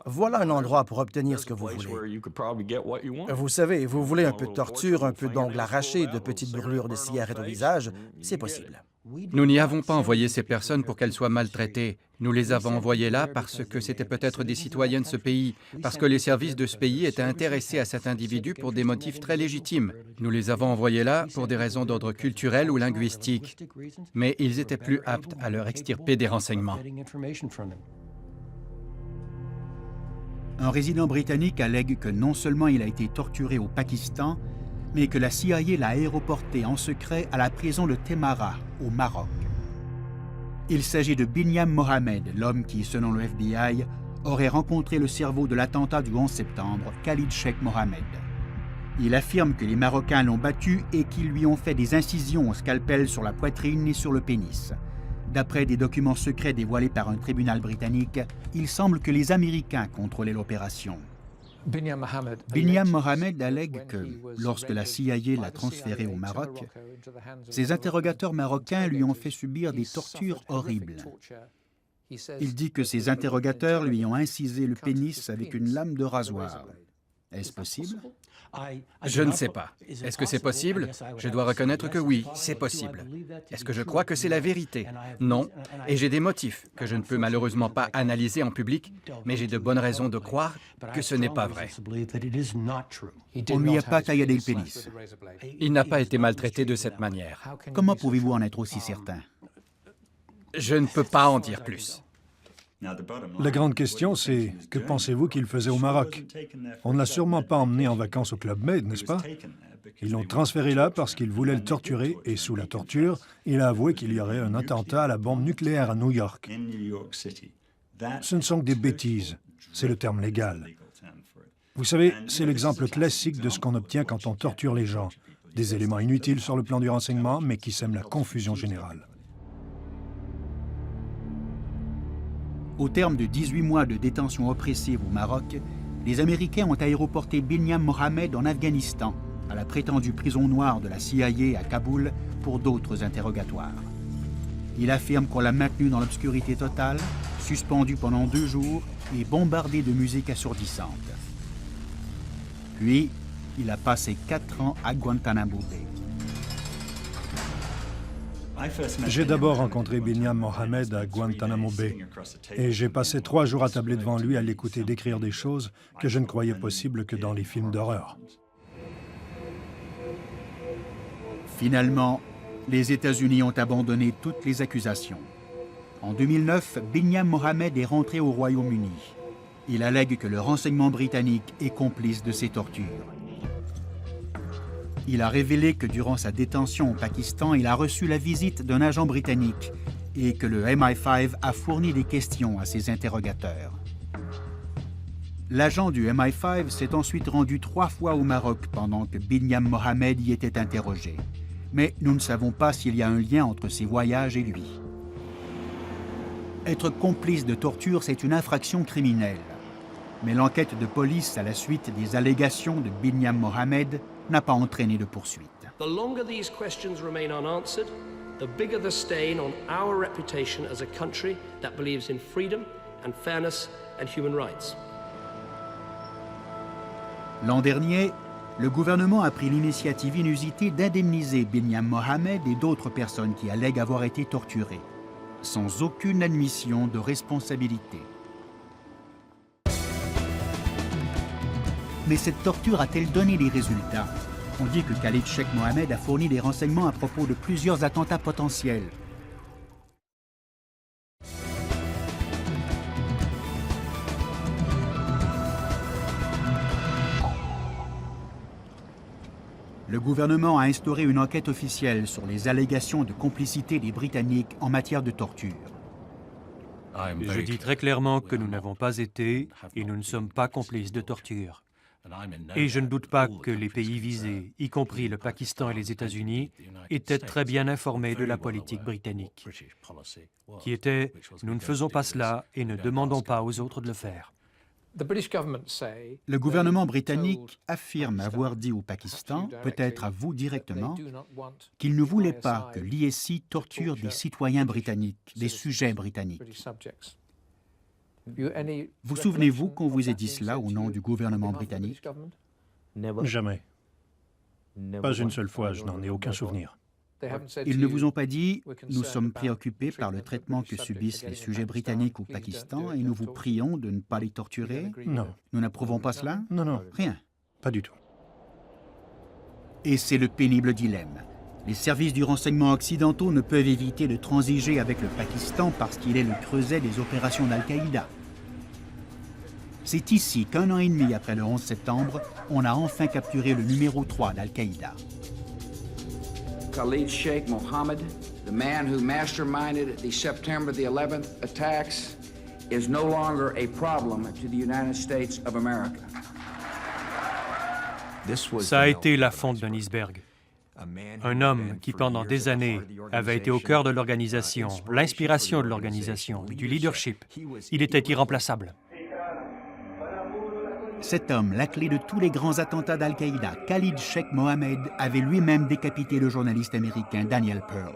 Voilà un endroit pour obtenir ce que vous voulez. Vous savez, vous voulez un peu de torture, un peu d'ongles arrachés, de petites brûlures de cigarettes au visage, c'est possible. Nous n'y avons pas envoyé ces personnes pour qu'elles soient maltraitées. Nous les avons envoyées là parce que c'étaient peut-être des citoyens de ce pays, parce que les services de ce pays étaient intéressés à cet individu pour des motifs très légitimes. Nous les avons envoyés là pour des raisons d'ordre culturel ou linguistique. Mais ils étaient plus aptes à leur extirper des renseignements. Un résident britannique allègue que non seulement il a été torturé au Pakistan, mais que la CIA l'a aéroporté en secret à la prison de Temara, au Maroc. Il s'agit de Binyam Mohamed, l'homme qui, selon le FBI, aurait rencontré le cerveau de l'attentat du 11 septembre, Khalid Sheikh Mohamed. Il affirme que les Marocains l'ont battu et qu'ils lui ont fait des incisions au scalpel sur la poitrine et sur le pénis. D'après des documents secrets dévoilés par un tribunal britannique, il semble que les Américains contrôlaient l'opération. Binyam Mohamed allègue que, lorsque la CIA l'a transféré au Maroc, ses interrogateurs marocains lui ont fait subir des tortures horribles. Il dit que ses interrogateurs lui ont incisé le pénis avec une lame de rasoir. Est-ce possible? Je ne sais pas. Est-ce que c'est possible? Je dois reconnaître que oui, c'est possible. Est-ce que je crois que c'est la vérité? Non. Et j'ai des motifs que je ne peux malheureusement pas analyser en public, mais j'ai de bonnes raisons de croire que ce n'est pas vrai. On ne lui a pas tailladé le pénis. Il n'a pas été maltraité de cette manière. Comment pouvez-vous en être aussi certain? Je ne peux pas en dire plus. La grande question, c'est que pensez-vous qu'il faisait au Maroc? On ne l'a sûrement pas emmené en vacances au Club Med, n'est-ce pas? Ils l'ont transféré là parce qu'ils voulaient le torturer et sous la torture, il a avoué qu'il y aurait un attentat à la bombe nucléaire à New York. Ce ne sont que des bêtises, c'est le terme légal. Vous savez, c'est l'exemple classique de ce qu'on obtient quand on torture les gens. Des éléments inutiles sur le plan du renseignement, mais qui sèment la confusion générale. Au terme de 18 mois de détention oppressive au Maroc, les Américains ont aéroporté Binyam Mohamed en Afghanistan, à la prétendue prison noire de la CIA à Kaboul, pour d'autres interrogatoires. Il affirme qu'on l'a maintenu dans l'obscurité totale, suspendu pendant 2 jours et bombardé de musique assourdissante. Puis, il a passé 4 ans à Guantanamo Bay. J'ai d'abord rencontré Binyam Mohamed à Guantanamo Bay et j'ai passé 3 jours attablé devant lui à l'écouter décrire des choses que je ne croyais possibles que dans les films d'horreur. Finalement, les États-Unis ont abandonné toutes les accusations. En 2009, Binyam Mohamed est rentré au Royaume-Uni. Il allègue que le renseignement britannique est complice de ces tortures. Il a révélé que durant sa détention au Pakistan, il a reçu la visite d'un agent britannique et que le MI5 a fourni des questions à ses interrogateurs. L'agent du MI5 s'est ensuite rendu 3 fois au Maroc pendant que Binyam Mohamed y était interrogé. Mais nous ne savons pas s'il y a un lien entre ces voyages et lui. Être complice de torture, c'est une infraction criminelle. Mais l'enquête de police à la suite des allégations de Binyam Mohamed n'a pas entraîné de poursuite. The longer these questions remain unanswered, the bigger the stain on our reputation as a country that believes in freedom and fairness and human rights. L'an dernier, le gouvernement a pris l'initiative inusitée d'indemniser Binyam Mohamed et d'autres personnes qui allèguent avoir été torturées, sans aucune admission de responsabilité. Mais cette torture a-t-elle donné des résultats? On dit que Khalid Sheikh Mohamed a fourni des renseignements à propos de plusieurs attentats potentiels. Le gouvernement a instauré une enquête officielle sur les allégations de complicité des Britanniques en matière de torture. Je dis très clairement que nous n'avons pas été et nous ne sommes pas complices de torture. Et je ne doute pas que les pays visés, y compris le Pakistan et les États-Unis, étaient très bien informés de la politique britannique, qui était « nous ne faisons pas cela et ne demandons pas aux autres de le faire ». Le gouvernement britannique affirme avoir dit au Pakistan, peut-être à vous directement, qu'il ne voulait pas que l'ISI torture des citoyens britanniques, des sujets britanniques. Vous souvenez-vous qu'on vous ait dit cela au nom du gouvernement britannique? Jamais. Pas une seule fois, je n'en ai aucun souvenir. Ils ne vous ont pas dit « Nous sommes préoccupés par le traitement que subissent les sujets britanniques au Pakistan et nous vous prions de ne pas les torturer ». Non. Nous n'approuvons pas cela? Non, non. Rien. Pas du tout. Et c'est le pénible dilemme. Les services du renseignement occidentaux ne peuvent éviter de transiger avec le Pakistan parce qu'il est le creuset des opérations d'Al-Qaïda. C'est ici qu'un an et demi après le 11 septembre, on a enfin capturé le numéro 3 d'Al-Qaïda. Khalid Sheikh Mohammed, the man who masterminded the September the 11th attacks, is no longer a problem to the United States of America. Ça a été la fonte d'un iceberg. Un homme qui, pendant des années, avait été au cœur de l'organisation, l'inspiration de l'organisation, du leadership. Il était irremplaçable. Cet homme, la clé de tous les grands attentats d'Al-Qaïda, Khalid Sheikh Mohammed, avait lui-même décapité le journaliste américain Daniel Pearl.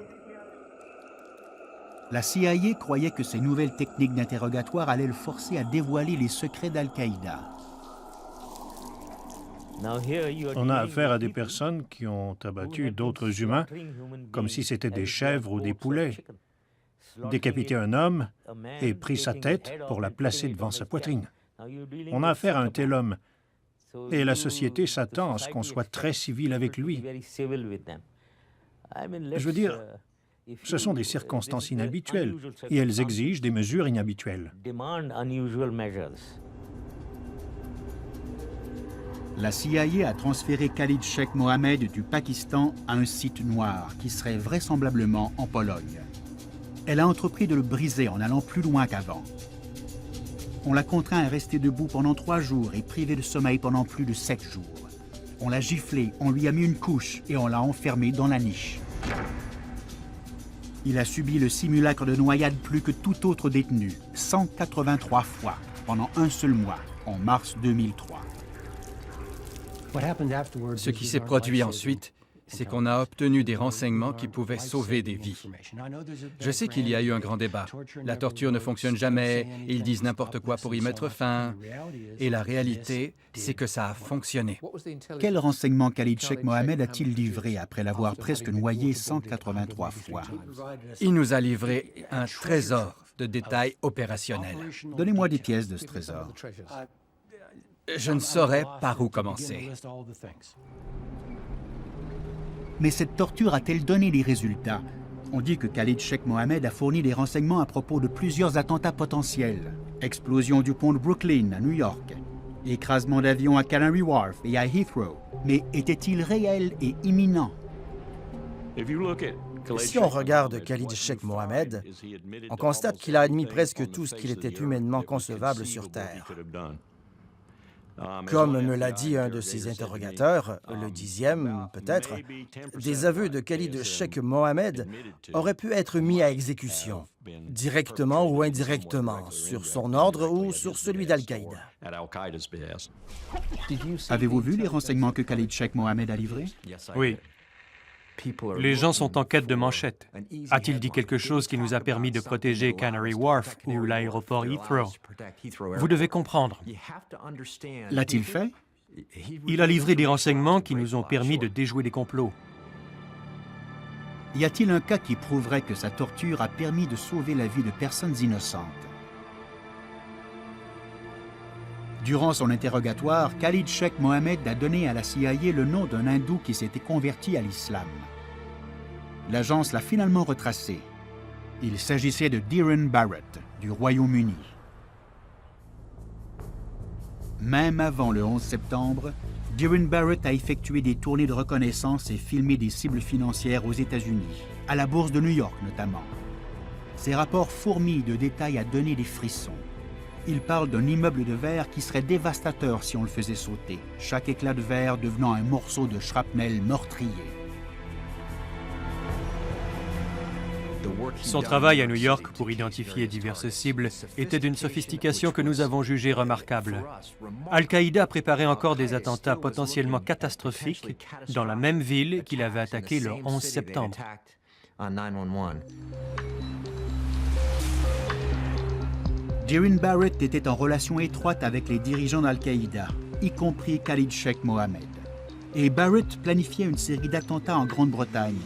La CIA croyait que ces nouvelles techniques d'interrogatoire allaient le forcer à dévoiler les secrets d'Al-Qaïda. On a affaire à des personnes qui ont abattu d'autres humains comme si c'était des chèvres ou des poulets, décapité un homme et pris sa tête pour la placer devant sa poitrine. On a affaire à un tel homme et la société s'attend à ce qu'on soit très civil avec lui. Je veux dire, ce sont des circonstances inhabituelles et elles exigent des mesures inhabituelles. La CIA a transféré Khalid Sheikh Mohammed du Pakistan à un site noir qui serait vraisemblablement en Pologne. Elle a entrepris de le briser en allant plus loin qu'avant. On l'a contraint à rester debout pendant 3 jours et privé de sommeil pendant plus de 7 jours. On l'a giflé, on lui a mis une couche et on l'a enfermé dans la niche. Il a subi le simulacre de noyade plus que tout autre détenu, 183 fois, pendant un seul mois, en mars 2003. Ce qui s'est produit ensuite, c'est qu'on a obtenu des renseignements qui pouvaient sauver des vies. Je sais qu'il y a eu un grand débat. La torture ne fonctionne jamais, ils disent n'importe quoi pour y mettre fin. Et la réalité, c'est que ça a fonctionné. Quel renseignement Khalid Sheikh Mohammed a-t-il livré après l'avoir presque noyé 183 fois? Il nous a livré un trésor de détails opérationnels. Donnez-moi des pièces de ce trésor. Je ne saurais par où commencer. Mais cette torture a-t-elle donné des résultats? On dit que Khalid Sheikh Mohammed a fourni des renseignements à propos de plusieurs attentats potentiels. Explosion du pont de Brooklyn à New York, écrasement d'avions à Canary Wharf et à Heathrow. Mais était-il réel et imminent? Si on regarde Khalid Sheikh Mohammed, on constate qu'il a admis presque tout ce qu'il était humainement concevable sur Terre. Comme me l'a dit un de ses interrogateurs, le 10e peut-être, des aveux de Khalid Sheikh Mohammed auraient pu être mis à exécution, directement ou indirectement, sur son ordre ou sur celui d'Al-Qaïda. Avez-vous vu les renseignements que Khalid Sheikh Mohammed a livrés? Oui. Les gens sont en quête de manchettes. A-t-il dit quelque chose qui nous a permis de protéger Canary Wharf ou l'aéroport Heathrow? Vous devez comprendre. L'a-t-il fait? Il a livré des renseignements qui nous ont permis de déjouer des complots. Y a-t-il un cas qui prouverait que sa torture a permis de sauver la vie de personnes innocentes? Durant son interrogatoire, Khalid Sheikh Mohammed a donné à la CIA le nom d'un hindou qui s'était converti à l'islam. L'agence l'a finalement retracé. Il s'agissait de Dhiren Barrett, du Royaume-Uni. Même avant le 11 septembre, Dhiren Barrett a effectué des tournées de reconnaissance et filmé des cibles financières aux États-Unis, à la bourse de New York notamment. Ses rapports fourmillent de détails à donner des frissons. Il parle d'un immeuble de verre qui serait dévastateur si on le faisait sauter, chaque éclat de verre devenant un morceau de shrapnel meurtrier. Son travail à New York pour identifier diverses cibles était d'une sophistication que nous avons jugée remarquable. Al-Qaïda préparait encore des attentats potentiellement catastrophiques dans la même ville qu'il avait attaquée le 11 septembre. Jirin Barrett était en relation étroite avec les dirigeants d'Al-Qaïda, y compris Khalid Sheikh Mohammed. Et Barrett planifiait une série d'attentats en Grande-Bretagne.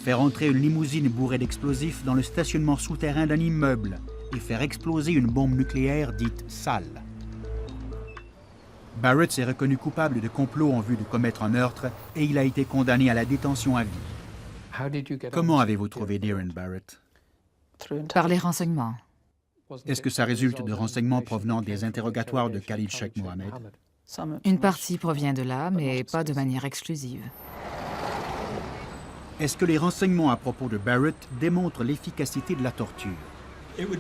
Faire entrer une limousine bourrée d'explosifs dans le stationnement souterrain d'un immeuble et faire exploser une bombe nucléaire dite sale. Barrett s'est reconnu coupable de complot en vue de commettre un meurtre et il a été condamné à la détention à vie. Comment avez-vous trouvé Jirin Barrett? Par les renseignements. Est-ce que ça résulte de renseignements provenant des interrogatoires de Khalid Sheikh Mohammed? Une partie provient de là, mais pas de manière exclusive. Est-ce que les renseignements à propos de Barrett démontrent l'efficacité de la torture?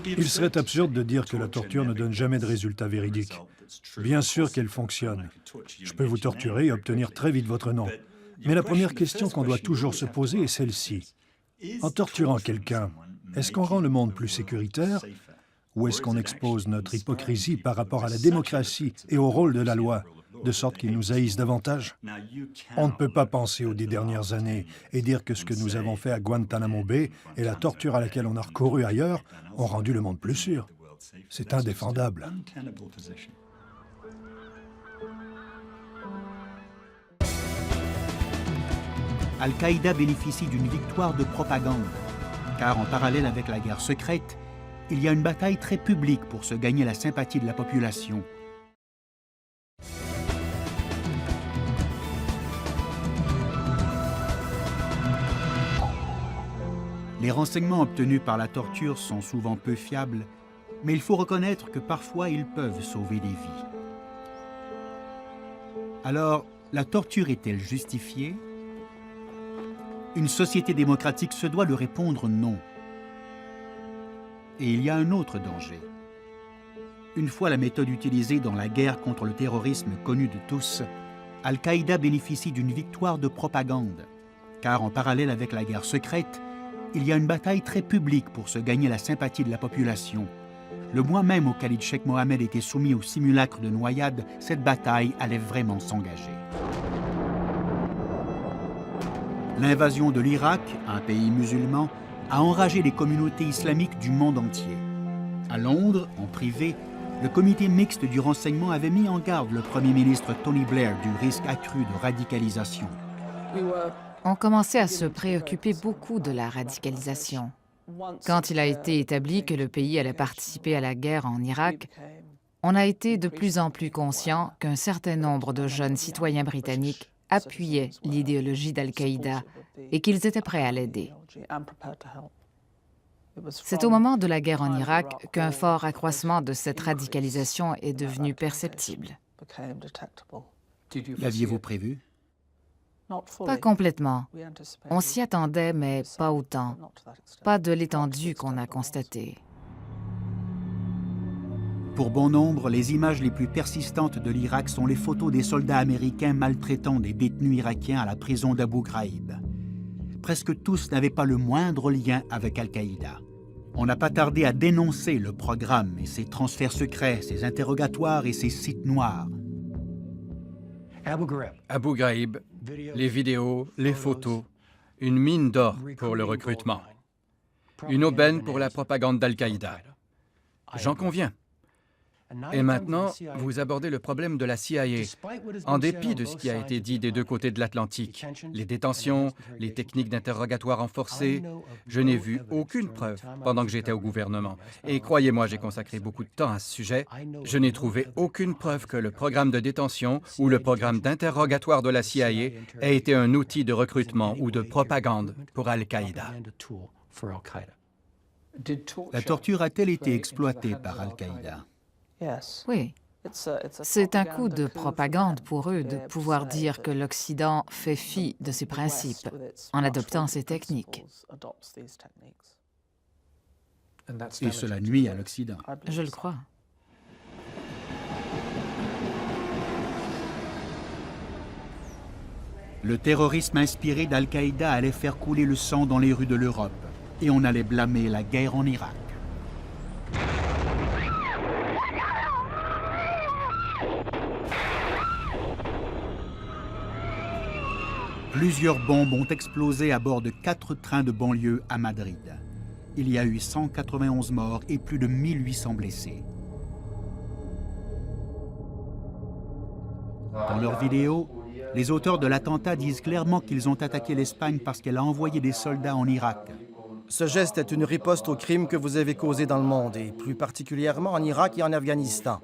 Il serait absurde de dire que la torture ne donne jamais de résultat véridique. Bien sûr qu'elle fonctionne. Je peux vous torturer et obtenir très vite votre nom. Mais la première question qu'on doit toujours se poser est celle-ci. En torturant quelqu'un, est-ce qu'on rend le monde plus sécuritaire ou est-ce qu'on expose notre hypocrisie par rapport à la démocratie et au rôle de la loi, de sorte qu'ils nous haïssent davantage? On ne peut pas penser aux 10 dernières années et dire que ce que nous avons fait à Guantanamo Bay et la torture à laquelle on a recouru ailleurs ont rendu le monde plus sûr. C'est indéfendable. Al-Qaïda bénéficie d'une victoire de propagande, car en parallèle avec la guerre secrète, il y a une bataille très publique pour se gagner la sympathie de la population. Les renseignements obtenus par la torture sont souvent peu fiables, mais il faut reconnaître que parfois ils peuvent sauver des vies. Alors, la torture est-elle justifiée? Une société démocratique se doit de répondre non. Et il y a un autre danger. Une fois la méthode utilisée dans la guerre contre le terrorisme connue de tous, Al-Qaïda bénéficie d'une victoire de propagande, car en parallèle avec la guerre secrète, il y a une bataille très publique pour se gagner la sympathie de la population. Le mois même où Khalid Sheikh Mohammed était soumis au simulacre de noyade, cette bataille allait vraiment s'engager. L'invasion de l'Irak, un pays musulman, a enragé les communautés islamiques du monde entier. À Londres, en privé, le comité mixte du renseignement avait mis en garde le Premier ministre Tony Blair du risque accru de radicalisation. On commençait à se préoccuper beaucoup de la radicalisation. Quand il a été établi que le pays allait participer à la guerre en Irak, on a été de plus en plus conscient qu'un certain nombre de jeunes citoyens britanniques appuyaient l'idéologie d'Al-Qaïda et qu'ils étaient prêts à l'aider. C'est au moment de la guerre en Irak qu'un fort accroissement de cette radicalisation est devenu perceptible. L'aviez-vous prévu? Pas complètement. On s'y attendait, mais pas autant. Pas de l'étendue qu'on a constatée. Pour bon nombre, les images les plus persistantes de l'Irak sont les photos des soldats américains maltraitant des détenus irakiens à la prison d'Abu Ghraib. Presque tous n'avaient pas le moindre lien avec Al-Qaïda. On n'a pas tardé à dénoncer le programme et ses transferts secrets, ses interrogatoires et ses sites noirs. Abu Ghraib, les vidéos, les photos, une mine d'or pour le recrutement, une aubaine pour la propagande d'Al-Qaïda. J'en conviens. Et maintenant, vous abordez le problème de la CIA. En dépit de ce qui a été dit des deux côtés de l'Atlantique, les détentions, les techniques d'interrogatoire renforcées, je n'ai vu aucune preuve pendant que j'étais au gouvernement. Et croyez-moi, j'ai consacré beaucoup de temps à ce sujet. Je n'ai trouvé aucune preuve que le programme de détention ou le programme d'interrogatoire de la CIA ait été un outil de recrutement ou de propagande pour Al-Qaïda. La torture a-t-elle été exploitée par Al-Qaïda? Oui. C'est un coup de propagande pour eux de pouvoir dire que l'Occident fait fi de ses principes en adoptant ces techniques. Et cela nuit à l'Occident. Je le crois. Le terrorisme inspiré d'Al-Qaïda allait faire couler le sang dans les rues de l'Europe et on allait blâmer la guerre en Irak. Plusieurs bombes ont explosé à bord de 4 trains de banlieue à Madrid. il y a eu 191 morts et plus de 1800 blessés. Dans leur vidéo, les auteurs de l'attentat disent clairement qu'ils ont attaqué l'Espagne parce qu'elle a envoyé des soldats en Irak. Ce geste est une riposte aux crimes que vous avez causés dans le monde, et plus particulièrement en Irak et en Afghanistan.